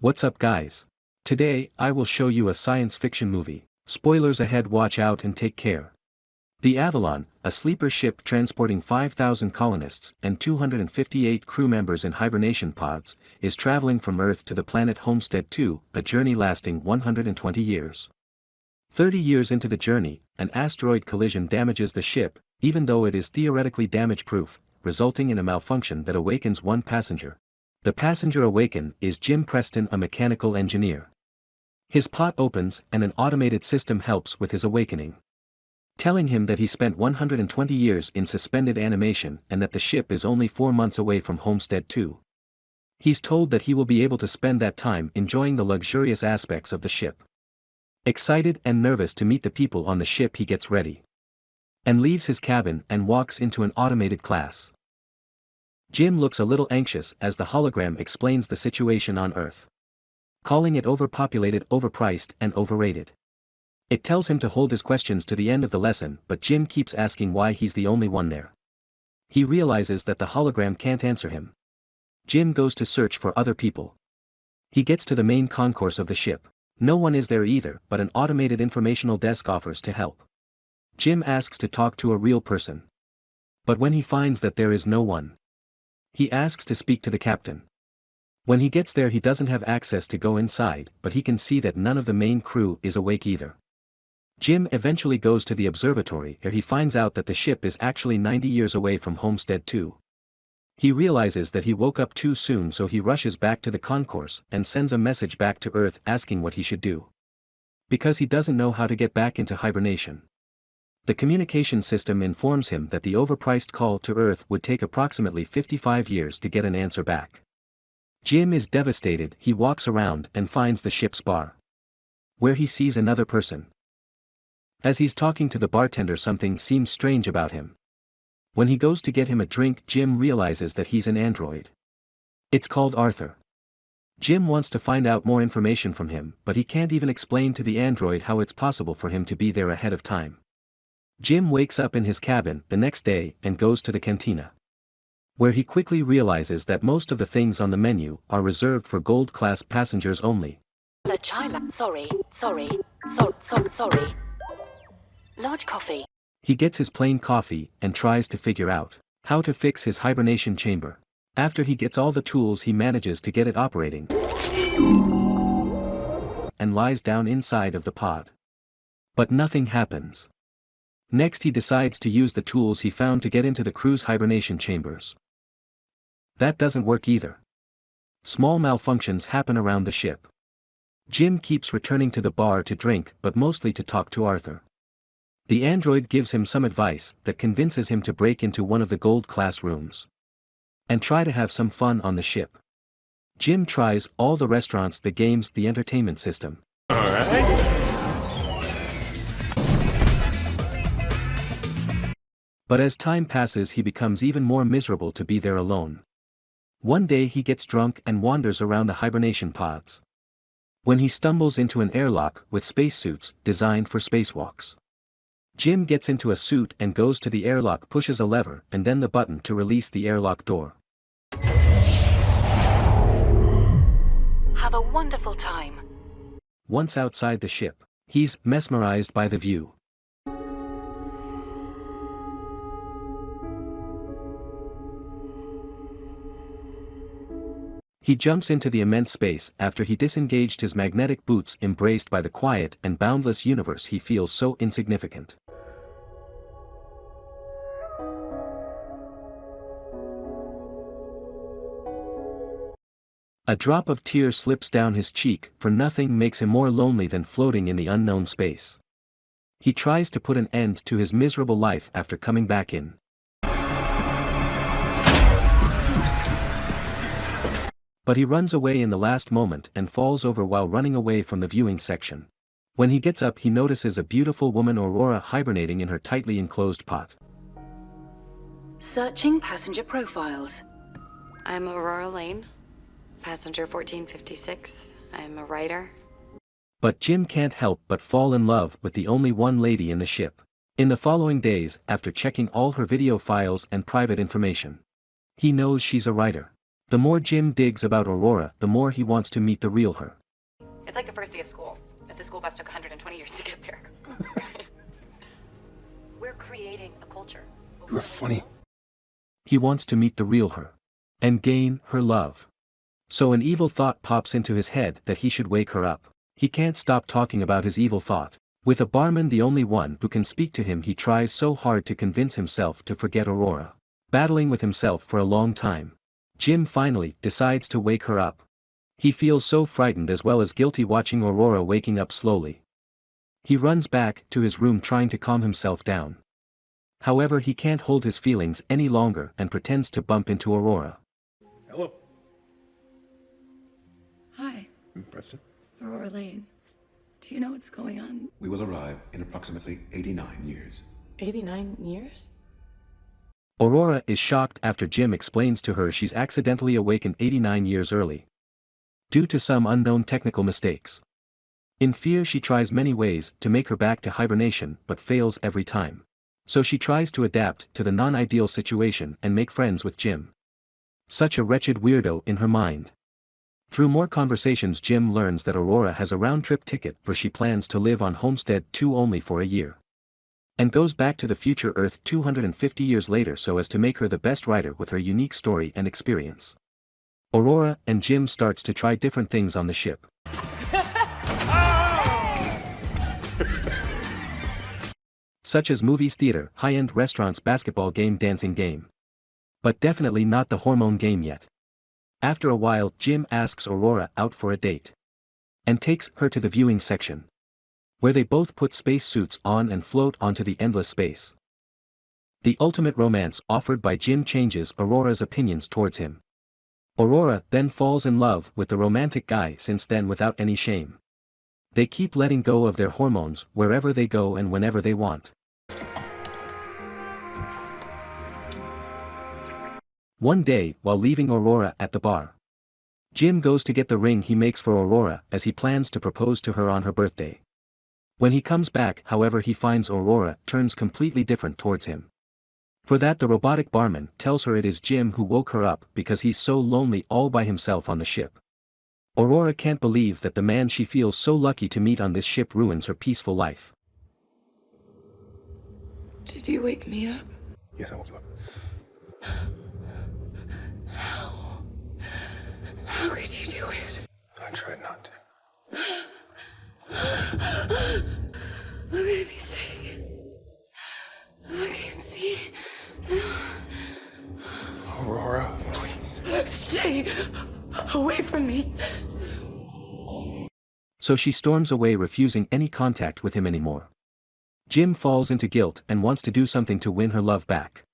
What's up guys? Today, I will show you a science fiction movie. Spoilers ahead, watch out and take care. The Avalon, a sleeper ship transporting 5,000 colonists and 258 crew members in hibernation pods, is traveling from Earth to the planet Homestead 2, a journey lasting 120 years. 30 years into the journey, an asteroid collision damages the ship, even though it is theoretically damage-proof, resulting in a malfunction that awakens one passenger. The passenger awakened is Jim Preston, a mechanical engineer. His pod opens and an automated system helps with his awakening, telling him that he spent 120 years in suspended animation and that the ship is only 4 months away from Homestead 2. He's told that he will be able to spend that time enjoying the luxurious aspects of the ship. Excited and nervous to meet the people on the ship, he gets ready and leaves his cabin and walks into an automated class. Jim looks a little anxious as the hologram explains the situation on Earth, calling it overpopulated, overpriced, and overrated. It tells him to hold his questions to the end of the lesson, but Jim keeps asking why he's the only one there. He realizes that the hologram can't answer him. Jim goes to search for other people. He gets to the main concourse of the ship. No one is there either, but an automated informational desk offers to help. Jim asks to talk to a real person, but when he finds that there is no one, he asks to speak to the captain. When he gets there, he doesn't have access to go inside, but he can see that none of the main crew is awake either. Jim eventually goes to the observatory where he finds out that the ship is actually 90 years away from Homestead 2. He realizes that he woke up too soon, so he rushes back to the concourse and sends a message back to Earth asking what he should do, because he doesn't know how to get back into hibernation. The communication system informs him that the overpriced call to Earth would take approximately 55 years to get an answer back. Jim is devastated. He walks around and finds the ship's bar, where he sees another person. As he's talking to the bartender, something seems strange about him. When he goes to get him a drink, Jim realizes that he's an android. It's called Arthur. Jim wants to find out more information from him, but he can't even explain to the android how it's possible for him to be there ahead of time. Jim wakes up in his cabin the next day and goes to the cantina, where he quickly realizes that most of the things on the menu are reserved for gold-class passengers only. Sorry. Large coffee. He gets his plain coffee and tries to figure out how to fix his hibernation chamber. After he gets all the tools, he manages to get it operating and lies down inside of the pod. But nothing happens. Next, he decides to use the tools he found to get into the crew's hibernation chambers. That doesn't work either. Small malfunctions happen around the ship. Jim keeps returning to the bar to drink, but mostly to talk to Arthur. The android gives him some advice that convinces him to break into one of the gold-class rooms and try to have some fun on the ship. Jim tries all the restaurants, the games, the entertainment system. Alright. But as time passes, he becomes even more miserable to be there alone. One day he gets drunk and wanders around the hibernation pods, when he stumbles into an airlock with spacesuits designed for spacewalks. Jim gets into a suit and goes to the airlock, pushes a lever and then the button to release the airlock door. Have a wonderful time. Once outside the ship, he's mesmerized by the view. He jumps into the immense space after he disengaged his magnetic boots. Embraced by the quiet and boundless universe, he feels so insignificant. A drop of tear slips down his cheek, for nothing makes him more lonely than floating in the unknown space. He tries to put an end to his miserable life after coming back in, but he runs away in the last moment and falls over while running away from the viewing section. When he gets up, he notices a beautiful woman, Aurora, hibernating in her tightly enclosed pot. Searching passenger profiles. I'm Aurora Lane, passenger 1456. I'm a writer. But Jim can't help but fall in love with the only one lady in the ship. In the following days, after checking all her video files and private information, he knows she's a writer. The more Jim digs about Aurora, the more he wants to meet the real her. It's like the first day of school, but the school bus took 120 years to get there. We're creating a culture. You're funny. He wants to meet the real her. And gain her love. So an evil thought pops into his head that he should wake her up. He can't stop talking about his evil thought. With a barman the only one who can speak to him, he tries so hard to convince himself to forget Aurora. Battling with himself for a long time, Jim finally decides to wake her up. He feels so frightened as well as guilty watching Aurora waking up slowly. He runs back to his room trying to calm himself down. However, he can't hold his feelings any longer and pretends to bump into Aurora. Hello. Hi, Preston. Aurora Lane. Do you know what's going on? We will arrive in approximately 89 years. 89 years? Aurora is shocked after Jim explains to her she's accidentally awakened 89 years early, due to some unknown technical mistakes. In fear, she tries many ways to make her back to hibernation but fails every time. So she tries to adapt to the non-ideal situation and make friends with Jim. Such a wretched weirdo in her mind. Through more conversations, Jim learns that Aurora has a round-trip ticket where she plans to live on Homestead 2 only for a year. And goes back to the future Earth 250 years later so as to make her the best writer with her unique story and experience. Aurora and Jim starts to try different things on the ship. Such as movies, theater, high-end restaurants, basketball game, dancing game. But definitely not the hormone game yet. After a while, Jim asks Aurora out for a date. And takes her to the viewing section, where they both put space suits on and float onto the endless space. The ultimate romance offered by Jim changes Aurora's opinions towards him. Aurora then falls in love with the romantic guy since then without any shame. They keep letting go of their hormones wherever they go and whenever they want. One day, while leaving Aurora at the bar, Jim goes to get the ring he makes for Aurora as he plans to propose to her on her birthday. When he comes back, however, he finds Aurora turns completely different towards him. For that, the robotic barman tells her it is Jim who woke her up because he's so lonely all by himself on the ship. Aurora can't believe that the man she feels so lucky to meet on this ship ruins her peaceful life. Did you wake me up? Yes, I woke you up. How? How could you do it? I tried not to. I'm gonna be sick. I can't see. Aurora, please. Stay away from me. So she storms away, refusing any contact with him anymore. Jim falls into guilt and wants to do something to win her love back.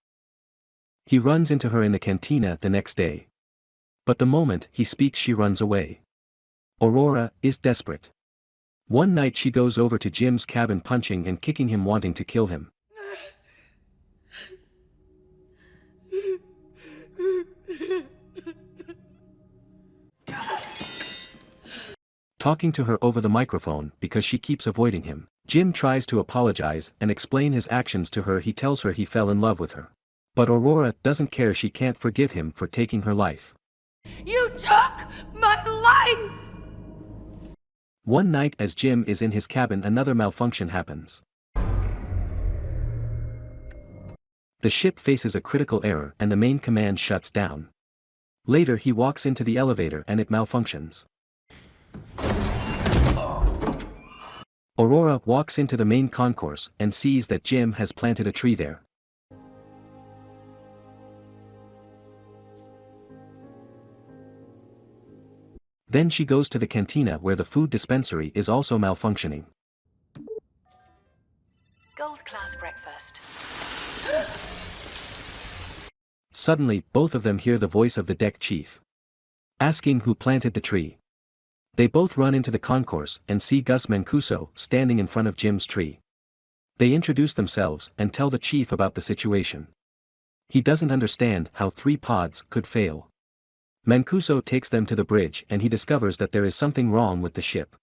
He runs into her in the cantina the next day. But the moment he speaks, she runs away. Aurora is desperate. One night she goes over to Jim's cabin, punching and kicking him, wanting to kill him. Talking to her over the microphone because she keeps avoiding him. Jim tries to apologize and explain his actions to her. He tells her he fell in love with her. But Aurora doesn't care. She can't forgive him for taking her life. You took my life! One night as Jim is in his cabin, another malfunction happens. The ship faces a critical error and the main command shuts down. Later he walks into the elevator and it malfunctions. Aurora walks into the main concourse and sees that Jim has planted a tree there. Then she goes to the cantina where the food dispensary is also malfunctioning. Gold class breakfast. Suddenly, both of them hear the voice of the deck chief, asking who planted the tree. They both run into the concourse and see Gus Mancuso standing in front of Jim's tree. They introduce themselves and tell the chief about the situation. He doesn't understand how 3 pods could fail. Mancuso takes them to the bridge and he discovers that there is something wrong with the ship.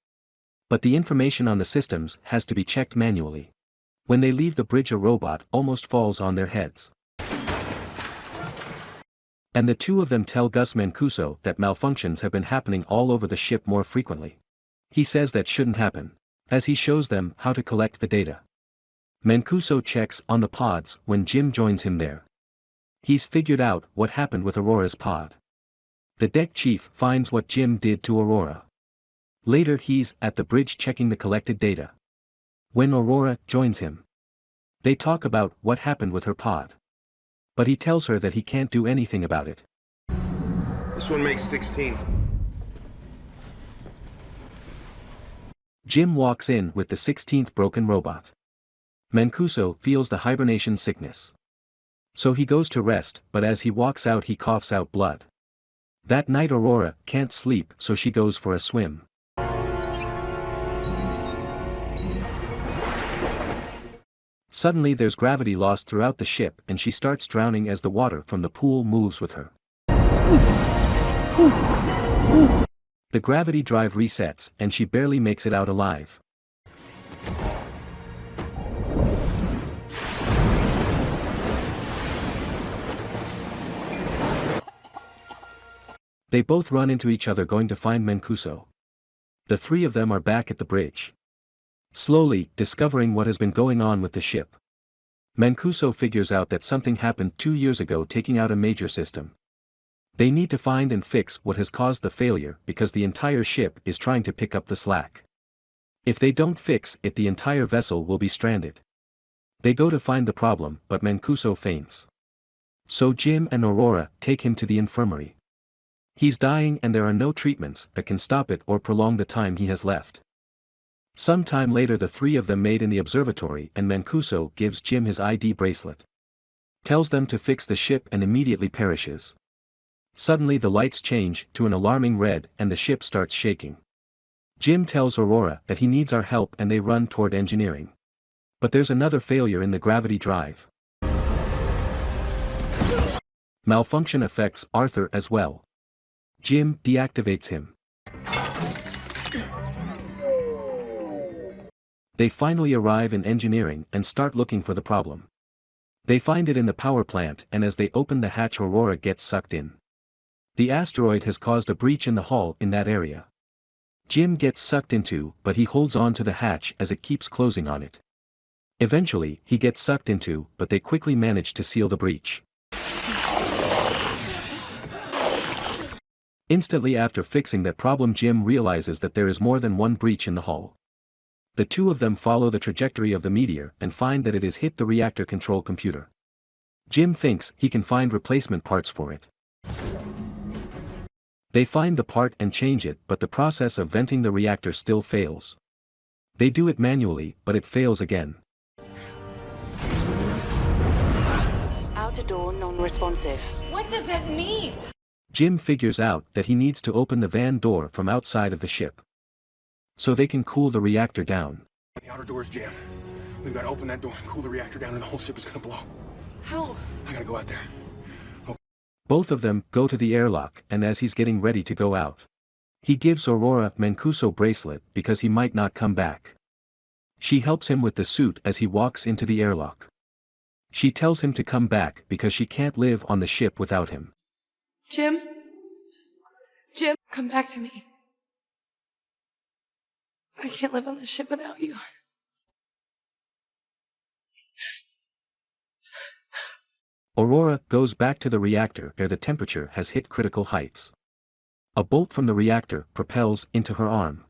But the information on the systems has to be checked manually. When they leave the bridge, a robot almost falls on their heads. And the two of them tell Gus Mancuso that malfunctions have been happening all over the ship more frequently. He says that shouldn't happen, as he shows them how to collect the data. Mancuso checks on the pods when Jim joins him there. He's figured out what happened with Aurora's pod. The deck chief finds what Jim did to Aurora. Later he's at the bridge checking the collected data. When Aurora joins him, they talk about what happened with her pod. But he tells her that he can't do anything about it. This one makes 16. Jim walks in with the 16th broken robot. Mancuso feels the hibernation sickness. So he goes to rest, but as he walks out he coughs out blood. That night Aurora can't sleep, so she goes for a swim. Suddenly there's gravity lost throughout the ship and she starts drowning as the water from the pool moves with her. The gravity drive resets and she barely makes it out alive. They both run into each other going to find Mancuso. The three of them are back at the bridge. Slowly, discovering what has been going on with the ship. Mancuso figures out that something happened 2 years ago, taking out a major system. They need to find and fix what has caused the failure because the entire ship is trying to pick up the slack. If they don't fix it, the entire vessel will be stranded. They go to find the problem, but Mancuso faints. So Jim and Aurora take him to the infirmary. He's dying and there are no treatments that can stop it or prolong the time he has left. Some time later the three of them meet in the observatory and Mancuso gives Jim his ID bracelet. Tells them to fix the ship and immediately perishes. Suddenly the lights change to an alarming red and the ship starts shaking. Jim tells Aurora that he needs our help and they run toward engineering. But there's another failure in the gravity drive. Malfunction affects Arthur as well. Jim deactivates him. They finally arrive in engineering and start looking for the problem. They find it in the power plant and as they open the hatch Aurora gets sucked in. The asteroid has caused a breach in the hull in that area. Jim gets sucked into, but he holds on to the hatch as it keeps closing on it. Eventually, he gets sucked into, but they quickly manage to seal the breach. Instantly after fixing that problem, Jim realizes that there is more than one breach in the hull. The two of them follow the trajectory of the meteor and find that it has hit the reactor control computer. Jim thinks he can find replacement parts for it. They find the part and change it, but the process of venting the reactor still fails. They do it manually, but it fails again. Outer door non-responsive. What does that mean? Jim figures out that he needs to open the van door from outside of the ship, so they can cool the reactor down. The outer door's jammed. We've got to open that door and cool the reactor down or the whole ship is gonna blow. How? I gotta go out there. Both of them go to the airlock and as he's getting ready to go out, he gives Aurora Mancuso bracelet because he might not come back. She helps him with the suit as he walks into the airlock. She tells him to come back because she can't live on the ship without him. Jim? Jim, come back to me. I can't live on this ship without you. Aurora goes back to the reactor where the temperature has hit critical heights. A bolt from the reactor propels into her arm.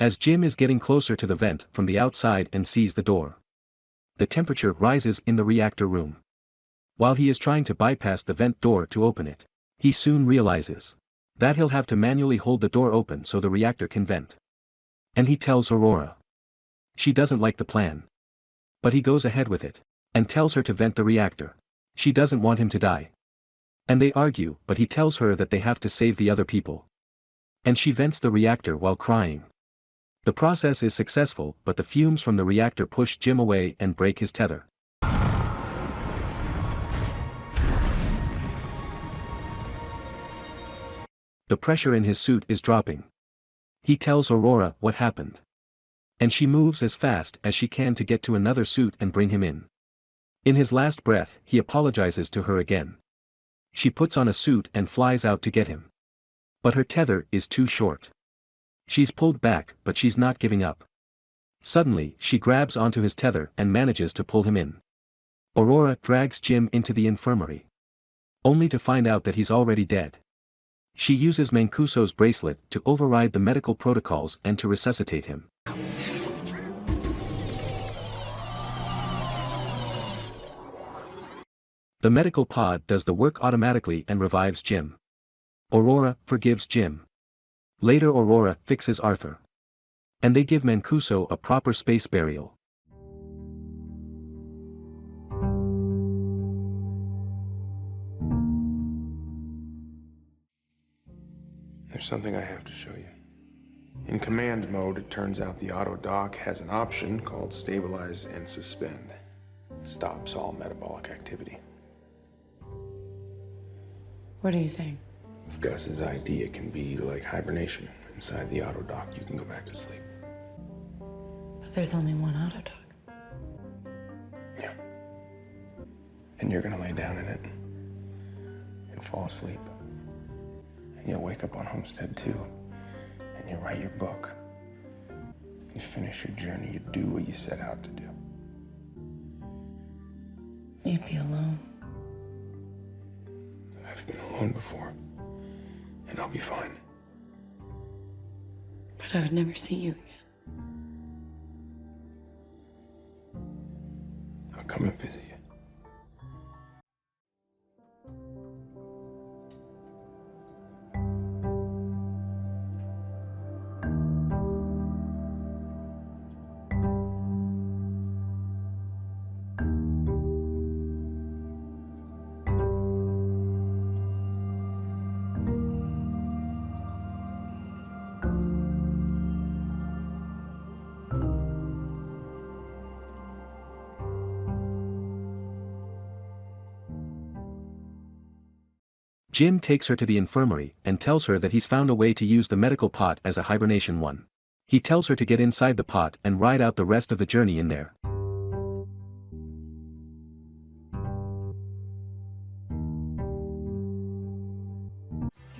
As Jim is getting closer to the vent from the outside and sees the door, the temperature rises in the reactor room. While he is trying to bypass the vent door to open it, he soon realizes that he'll have to manually hold the door open so the reactor can vent. And he tells Aurora. She doesn't like the plan. But he goes ahead with it, and tells her to vent the reactor. She doesn't want him to die. And they argue, but he tells her that they have to save the other people. And she vents the reactor while crying. The process is successful, but the fumes from the reactor push Jim away and break his tether. The pressure in his suit is dropping. He tells Aurora what happened. And she moves as fast as she can to get to another suit and bring him in. In his last breath, he apologizes to her again. She puts on a suit and flies out to get him. But her tether is too short. She's pulled back, but she's not giving up. Suddenly, she grabs onto his tether and manages to pull him in. Aurora drags Jim into the infirmary. Only to find out that he's already dead. She uses Mancuso's bracelet to override the medical protocols and to resuscitate him. The medical pod does the work automatically and revives Jim. Aurora forgives Jim. Later Aurora fixes Arthur. And they give Mancuso a proper space burial. There's something I have to show you. In command mode, it turns out the auto dock has an option called stabilize and suspend. It stops all metabolic activity. What are you saying? With Gus's ID, it can be like hibernation. Inside the auto dock, you can go back to sleep. But there's only one auto dock. Yeah. And you're gonna lay down in it and fall asleep. And you'll wake up on Homestead too. And you write your book. You finish your journey. You do what you set out to do. You'd be alone. I've been alone before. And I'll be fine. But I would never see you again. I'll come and visit you. Jim takes her to the infirmary and tells her that he's found a way to use the medical pot as a hibernation one. He tells her to get inside the pot and ride out the rest of the journey in there.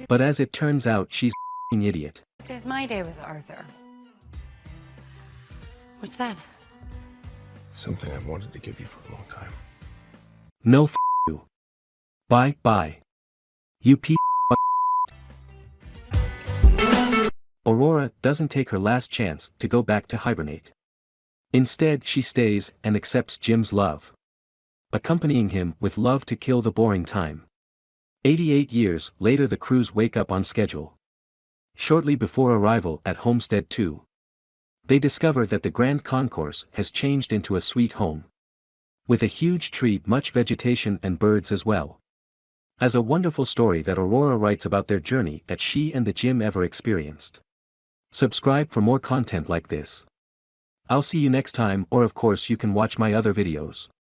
But as it turns out, she's an idiot. Today's my day with Arthur. What's that? Something I've wanted to give you for a long time. No you. Bye. You Aurora doesn't take her last chance to go back to hibernate. Instead she stays and accepts Jim's love. Accompanying him with love to kill the boring time. 88 years later the crews wake up on schedule. Shortly before arrival at Homestead 2. They discover that the Grand Concourse has changed into a sweet home. With a huge tree, much vegetation and birds as well. As a wonderful story that Aurora writes about their journey that she and the Jim ever experienced. Subscribe for more content like this. I'll see you next time, or of course you can watch my other videos.